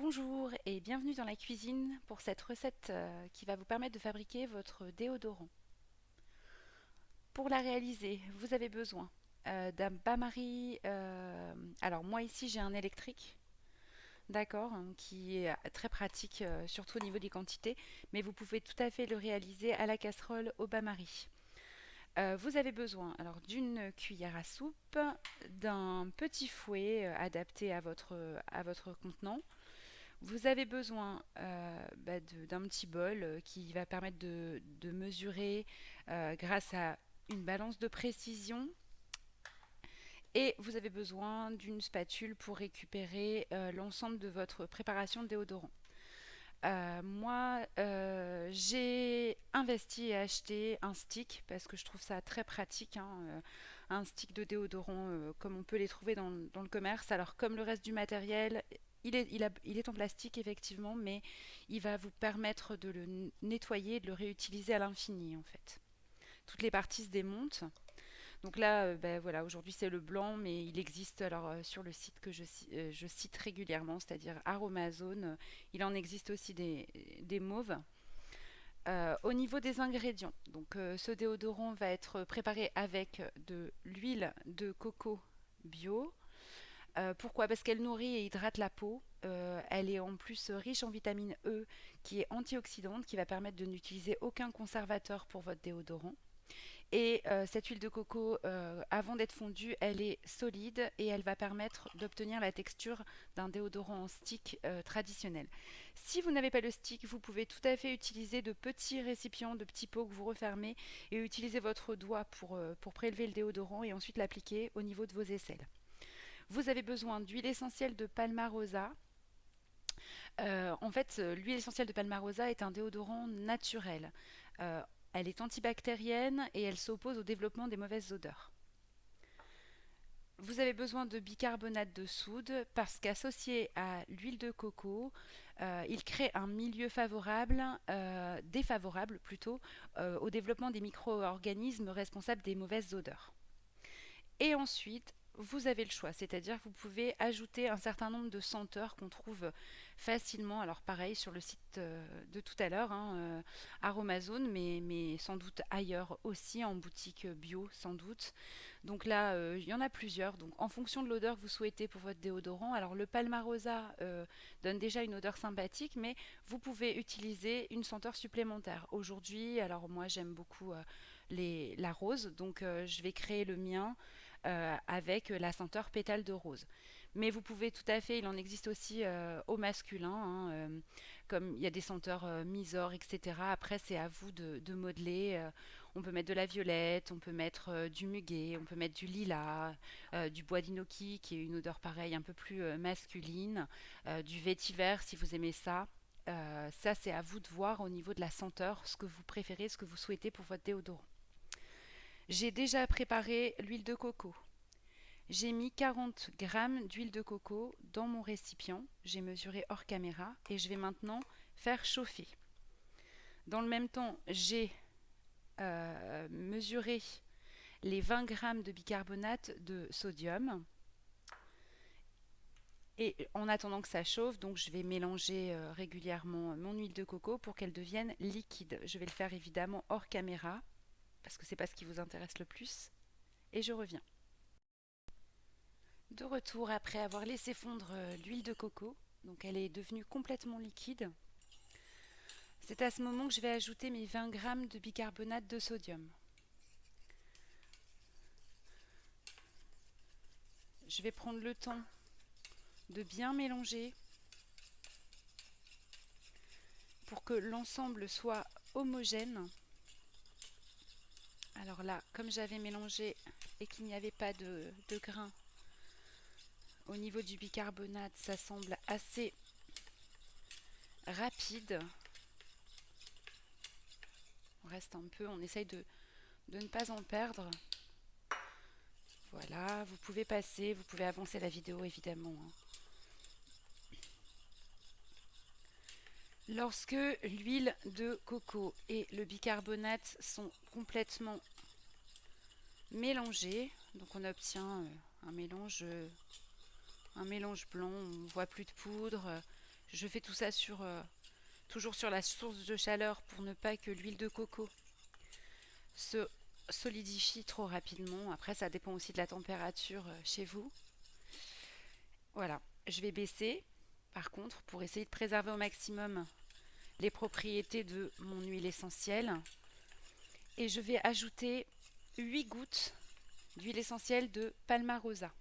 Bonjour et bienvenue dans la cuisine pour cette recette qui va vous permettre de fabriquer votre déodorant. Pour la réaliser, vous avez besoin d'un bain-marie. Alors moi ici j'ai un électrique, d'accord, hein, qui est très pratique, surtout au niveau des quantités, mais vous pouvez tout à fait le réaliser à la casserole au bain-marie. Vous avez besoin alors d'une cuillère à soupe, d'un petit fouet adapté à votre contenant. Vous avez besoin d'un petit bol qui va permettre de mesurer grâce à une balance de précision. Et vous avez besoin d'une spatule pour récupérer l'ensemble de votre préparation de déodorant. Moi, j'ai investi et acheté un stick parce que je trouve ça très pratique, hein, un stick de déodorant comme on peut les trouver dans le commerce. Alors, comme le reste du matériel, il est en plastique effectivement, mais il va vous permettre de le nettoyer et de le réutiliser à l'infini en fait. Toutes les parties se démontent. Donc là, voilà, aujourd'hui c'est le blanc, mais il existe alors sur le site que je cite régulièrement, c'est-à-dire Aromazone. Il en existe aussi des mauves. Au niveau des ingrédients, donc ce déodorant va être préparé avec de l'huile de coco bio. Pourquoi? Parce qu'elle nourrit et hydrate la peau. Elle est en plus riche en vitamine E qui est antioxydante, qui va permettre de n'utiliser aucun conservateur pour votre déodorant. Et cette huile de coco, avant d'être fondue, elle est solide et elle va permettre d'obtenir la texture d'un déodorant en stick traditionnel. Si vous n'avez pas le stick, vous pouvez tout à fait utiliser de petits récipients, de petits pots que vous refermez et utiliser votre doigt pour prélever le déodorant et ensuite l'appliquer au niveau de vos aisselles. Vous avez besoin d'huile essentielle de Palmarosa. L'huile essentielle de Palmarosa est un déodorant naturel. Euh, Elle est antibactérienne et elle s'oppose au développement des mauvaises odeurs. Vous avez besoin de bicarbonate de soude parce qu'associé à l'huile de coco, il crée un milieu favorable, défavorable plutôt, au développement des micro-organismes responsables des mauvaises odeurs. Et ensuite, vous avez le choix, c'est-à-dire que vous pouvez ajouter un certain nombre de senteurs qu'on trouve facilement, alors pareil sur le site de tout à l'heure, hein, Aromazone, mais sans doute ailleurs aussi, en boutique bio sans doute. Donc là, il y en a plusieurs. Donc en fonction de l'odeur que vous souhaitez pour votre déodorant, alors le Palmarosa donne déjà une odeur sympathique, mais vous pouvez utiliser une senteur supplémentaire. Aujourd'hui, alors moi j'aime beaucoup la rose, donc je vais créer le mien avec la senteur pétale de rose. Mais vous pouvez tout à fait, il en existe aussi au masculin, hein, comme il y a des senteurs Mysore, etc. Après, c'est à vous de modeler. On peut mettre de la violette, on peut mettre du muguet, on peut mettre du lilas, du bois d'inoki qui est une odeur pareille, un peu plus masculine, du vétiver si vous aimez ça. Ça, c'est à vous de voir au niveau de la senteur ce que vous préférez, ce que vous souhaitez pour votre déodorant. J'ai déjà préparé l'huile de coco. J'ai mis 40 grammes d'huile de coco dans mon récipient. J'ai mesuré hors caméra et je vais maintenant faire chauffer. Dans le même temps, j'ai mesuré les 20 grammes de bicarbonate de sodium. Et en attendant que ça chauffe, donc je vais mélanger régulièrement mon huile de coco pour qu'elle devienne liquide. Je vais le faire évidemment hors caméra parce que c'est pas ce qui vous intéresse le plus. Et je reviens. De retour après avoir laissé fondre l'huile de coco, donc elle est devenue complètement liquide. C'est à ce moment que je vais ajouter mes 20 grammes de bicarbonate de sodium. Je vais prendre le temps de bien mélanger pour que l'ensemble soit homogène. Alors là, comme j'avais mélangé et qu'il n'y avait pas de grains au niveau du bicarbonate, ça semble assez rapide. On reste un peu, on essaye de ne pas en perdre. Voilà, vous pouvez passer, vous pouvez avancer la vidéo évidemment, hein. Lorsque l'huile de coco et le bicarbonate sont complètement mélangés, donc on obtient un mélange blanc, on ne voit plus de poudre. Je fais tout ça toujours sur la source de chaleur pour ne pas que l'huile de coco se solidifie trop rapidement. Après, ça dépend aussi de la température chez vous. Voilà, je vais baisser par contre pour essayer de préserver au maximum les propriétés de mon huile essentielle. Et je vais ajouter 8 gouttes d'huile essentielle de Palmarosa.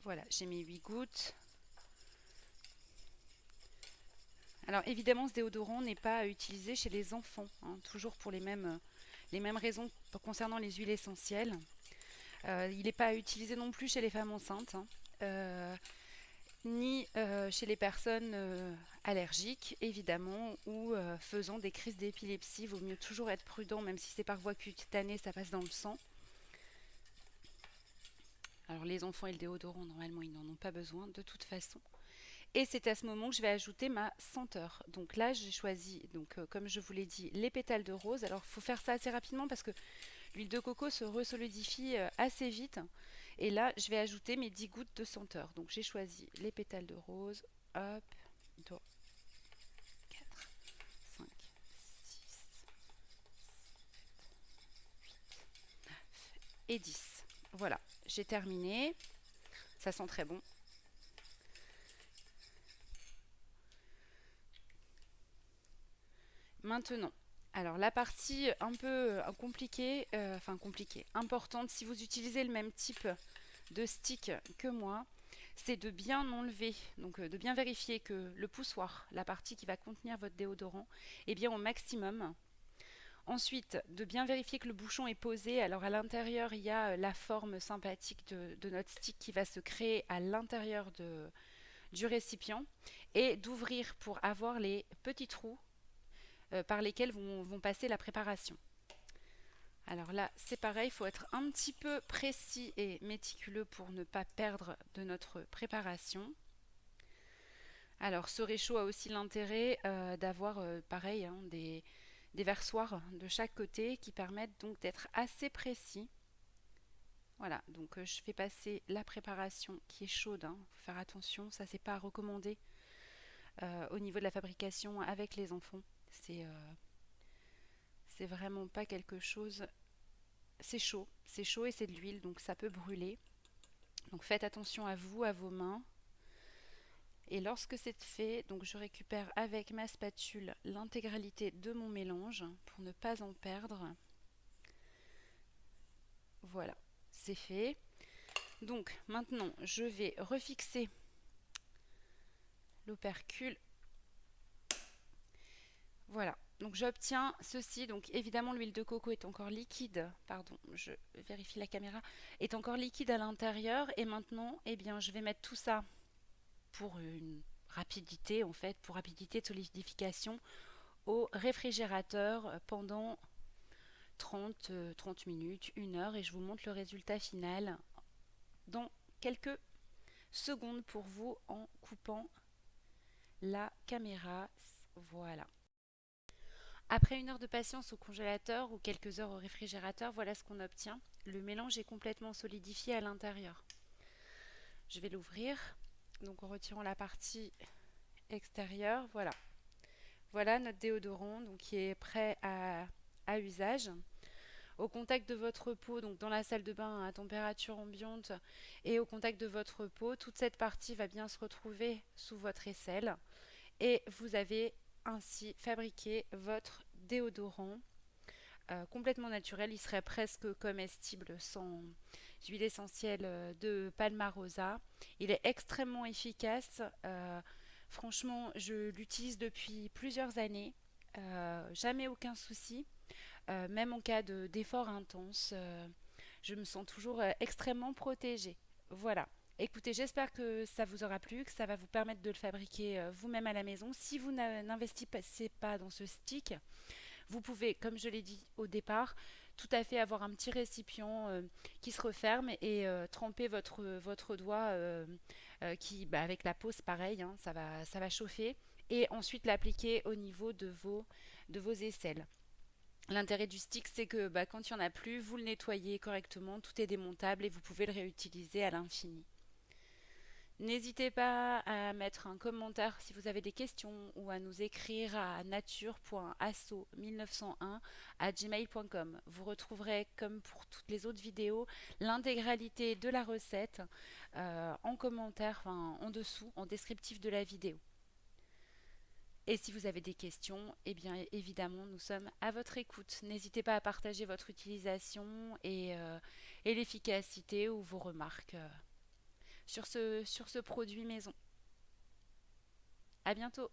Voilà, j'ai mis 8 gouttes. Alors évidemment, ce déodorant n'est pas à utiliser chez les enfants, hein, toujours pour les mêmes raisons concernant les huiles essentielles. Il n'est pas à utiliser non plus chez les femmes enceintes, hein, ni chez les personnes allergiques, évidemment, ou faisant des crises d'épilepsie. Il vaut mieux toujours être prudent, même si c'est par voie cutanée, ça passe dans le sang. Alors les enfants et le déodorant, normalement, ils n'en ont pas besoin de toute façon. Et c'est à ce moment que je vais ajouter ma senteur. Donc là, j'ai choisi, donc, comme je vous l'ai dit, les pétales de rose. Alors il faut faire ça assez rapidement parce que l'huile de coco se resolidifie assez vite. Et là, je vais ajouter mes 10 gouttes de senteur. Donc j'ai choisi les pétales de rose. Hop, 2, 4, 5, 6 et 10. Voilà, j'ai terminé. Ça sent très bon. Maintenant, alors la partie un peu compliquée, importante, si vous utilisez le même type de stick que moi, c'est de bien enlever, donc de bien vérifier que le poussoir, la partie qui va contenir votre déodorant, est bien au maximum. Ensuite, de bien vérifier que le bouchon est posé. Alors à l'intérieur, il y a la forme sympathique de notre stick qui va se créer à l'intérieur du récipient et d'ouvrir pour avoir les petits trous par lesquels vont passer la préparation. Alors là, c'est pareil, il faut être un petit peu précis et méticuleux pour ne pas perdre de notre préparation. Alors, ce réchaud a aussi l'intérêt d'avoir, pareil, hein, des versoirs de chaque côté qui permettent donc d'être assez précis. Voilà, donc je fais passer la préparation qui est chaude, hein. Faut faire attention, ça c'est pas recommandé au niveau de la fabrication avec les enfants. C'est vraiment pas quelque chose. C'est chaud et c'est de l'huile, donc ça peut brûler. Donc faites attention à vous, à vos mains. Et lorsque c'est fait, donc je récupère avec ma spatule l'intégralité de mon mélange pour ne pas en perdre. Voilà, c'est fait. Donc maintenant, je vais refixer l'opercule. Voilà, donc j'obtiens ceci. Donc évidemment, l'huile de coco est encore liquide. Pardon, je vérifie la caméra. Est encore liquide à l'intérieur. Et maintenant, eh bien, je vais mettre tout ça pour une rapidité, en fait, pour rapidité de solidification au réfrigérateur pendant 30 minutes, 1 heure, et je vous montre le résultat final dans quelques secondes pour vous en coupant la caméra. Voilà. Après 1 heure de patience au congélateur ou quelques heures au réfrigérateur, voilà ce qu'on obtient. Le mélange est complètement solidifié à l'intérieur. Je vais l'ouvrir, donc en retirant la partie extérieure, voilà. Voilà notre déodorant donc, qui est prêt à usage. Au contact de votre peau, donc dans la salle de bain à température ambiante et au contact de votre peau, toute cette partie va bien se retrouver sous votre aisselle et vous avez ainsi fabriqué votre déodorant complètement naturel. Il serait presque comestible sans huile essentielle de Palmarosa. Il est extrêmement efficace. Franchement, je l'utilise depuis plusieurs années. Jamais aucun souci. Même en cas d'effort intense, je me sens toujours extrêmement protégée. Voilà. Écoutez, j'espère que ça vous aura plu, que ça va vous permettre de le fabriquer vous-même à la maison. Si vous n'investissez pas dans ce stick, vous pouvez, comme je l'ai dit au départ, tout à fait avoir un petit récipient qui se referme et tremper votre doigt avec la peau, c'est pareil, hein, ça va chauffer et ensuite l'appliquer au niveau de vos aisselles. L'intérêt du stick, c'est que quand il n'y en a plus, vous le nettoyez correctement, tout est démontable et vous pouvez le réutiliser à l'infini. N'hésitez pas à mettre un commentaire si vous avez des questions ou à nous écrire à nature.asso1901@gmail.com. Vous retrouverez, comme pour toutes les autres vidéos, l'intégralité de la recette en commentaire, enfin, en dessous, en descriptif de la vidéo. Et si vous avez des questions, eh bien évidemment, nous sommes à votre écoute. N'hésitez pas à partager votre utilisation et l'efficacité ou vos remarques sur ce produit maison. À bientôt!